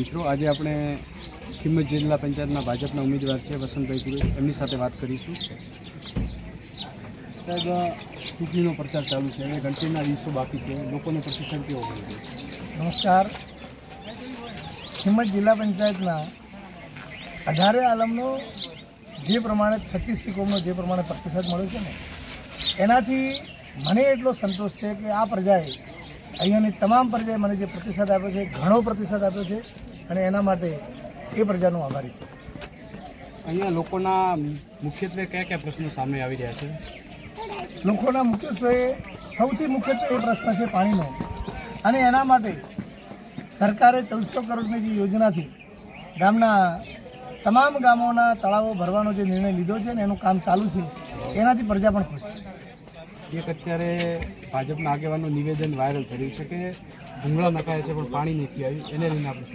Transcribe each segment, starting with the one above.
મિત્રો, આજે આપણે કિંમત જિલ્લા પંચાયતના ભાજપના ઉમેદવાર છે વસંતભાઈ પુરોહિત, એમની સાથે વાત કરીશું. સાહેબ, ચૂંટણીનો પ્રચાર ચાલુ છે, હવે ગણતરીના દિવસો બાકી છે, લોકોનો પ્રતિસાદ કેવો મળે છે? નમસ્કાર. કિંમત જિલ્લા પંચાયતના 18 આલમનો જે પ્રમાણે 36 કોમનો જે પ્રમાણે પ્રતિસાદ મળ્યો છે ને, એનાથી મને એટલો સંતોષ છે કે આ પ્રજાએ, અહીંયાની તમામ પ્રજાએ મને જે પ્રતિસાદ આપ્યો છે, ઘણો પ્રતિસાદ આપ્યો છે, અને એના માટે એ પ્રજાનો આભારી છે. અહીંયા લોકોના મુખ્યત્વે કયા કયા પ્રશ્નો સામે આવી રહ્યા છે? લોકોના સૌથી મુખ્યત્વે એ પ્રશ્ન છે પાણીનો, અને એના માટે સરકારે 1400 કરોડની જે યોજનાથી ગામના તમામ ગામોના તળાવો ભરવાનો જે નિર્ણય લીધો છે ને, એનું કામ ચાલુ છે, એનાથી પ્રજા પણ ખુશ છે. એક અત્યારે ભાજપના આગેવાનનું નિવેદન વાયરલ થયું છે કે ભૂંગળા નખાય છે પણ પાણી નથી આવ્યું, એને લઈને આપણે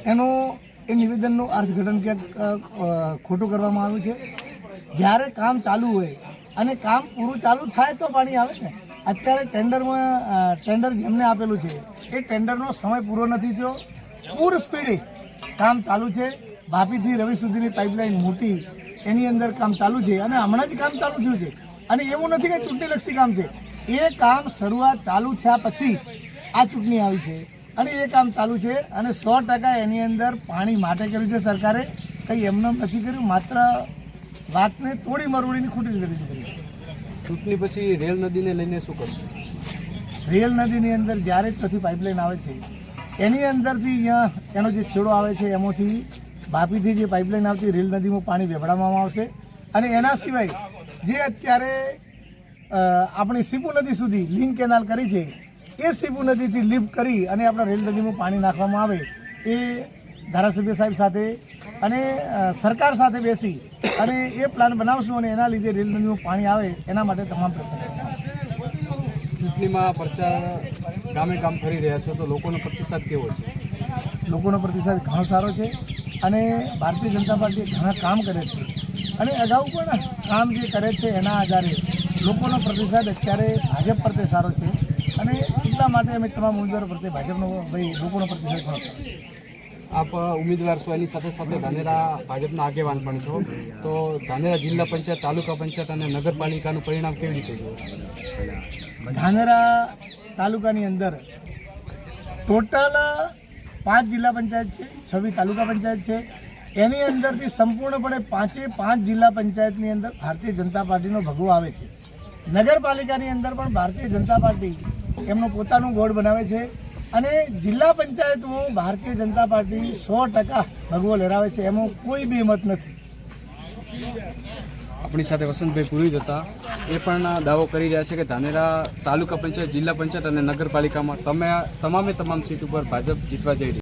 શું? એ નિવેદનનું અર્થઘટન ક્યાંક ખોટું કરવામાં આવ્યું છે. જ્યારે કામ ચાલુ હોય અને કામ પૂરું ચાલુ થાય તો પાણી આવે ને. અત્યારે ટેન્ડર જેમને આપેલું છે એ ટેન્ડરનો સમય પૂરો નથી થયો, પૂર સ્પીડે કામ ચાલુ છે. વાપીથી રવિ સુધીની પાઇપલાઇન મોટી, એની અંદર કામ ચાલુ છે, અને હમણાં જ કામ ચાલુ થયું છે. અને એવું નથી કે ચૂંટણીલક્ષી કામ છે, એ કામ શરૂઆત ચાલુ થયા પછી આ ચૂંટણી આવી છે, અને એ કામ ચાલુ છે. અને 100% એની અંદર પાણી માટે કર્યું છે સરકારે, કંઈ એમને નથી કર્યું, માત્ર વાતને તોડી મરોડીને ખોટી રીતે રજૂ કરી. ચૂંટણી પછી રેલ નદીને લઈને શું કરશું? રેલ નદીની અંદર જ્યારે ચોથી પાઇપલાઇન આવે છે, એની અંદરથી અહીંયા એનો જે છેડો આવે છે, એમાંથી વાપીથી જે પાઇપલાઇન આવતી રેલ નદીમાં પાણી વેવડાવવામાં આવશે. અને એના સિવાય જે અત્યારે આપણી સીપુ નદી સુધી લિંક કેનાલ કરી છે, એ સીપુ નદીથી લિફ્ટ કરી અને આપણા રેલ નદીમાં પાણી નાખવામાં આવે, એ ધારાસભ્ય સાહેબ સાથે અને સરકાર સાથે બેસી અને એ પ્લાન બનાવશું, અને એના લીધે રેલ નદીમાં પાણી આવે એના માટે તમામ પ્રયત્નો કરવામાં આવશે. ચૂંટણીમાં પ્રચાર ગામે ગામ ફરી રહ્યા છો, તો લોકોનો પ્રતિસાદ કેવો છે? લોકોનો પ્રતિસાદ ઘણો સારો છે, અને ભારતીય જનતા પાર્ટી ઘણા કામ કરે છે, અને અગાઉ પણ કામ જે કરે છે એના આધારે લોકોનો પ્રતિસાદ અત્યારે ભાજપ પ્રત્યે સારો છે, અને એટલા માટે અમે તમામ ઉમેદવારો પ્રત્યે લોકોનો પ્રતિસાદ ઘણો સારો છે. આપ ઉમેદવાર છો, એની સાથે સાથે ધાનેરા ભાજપના આગેવાન પણ છો, તો ધાનેરા જિલ્લા પંચાયત, તાલુકા પંચાયત અને નગરપાલિકાનું પરિણામ કેવી રીતે જુઓ? ધાનેરા તાલુકાની અંદર ટોટલ 5 જિલ્લા પંચાયત છે, 26 તાલુકા પંચાયત છે. એની અંદરથી સંપૂર્ણપણે 5 જિલ્લા પંચાયતની અંદર ભારતીય જનતા પાર્ટીનો ભગવો આવે છે. નગરપાલિકાની અંદર પણ ભારતીય જનતા પાર્ટી એમનું પોતાનું ગોળ બનાવે છે, અને જિલ્લા પંચાયતમાં ભારતીય જનતા પાર્ટી 100% ભગવો લહેરાવે છે, એમાં કોઈ બે મત નથી. આપણી સાથે વસંતભાઈ પુરોહિત હતા, એ પણ દાવો કરી રહ્યા છે કે ધાનેરા તાલુકા પંચાયત, જિલ્લા પંચાયત અને નગરપાલિકામાં તમામે તમામ સીટ ઉપર ભાજપ જીતવા જઈ રહી છે.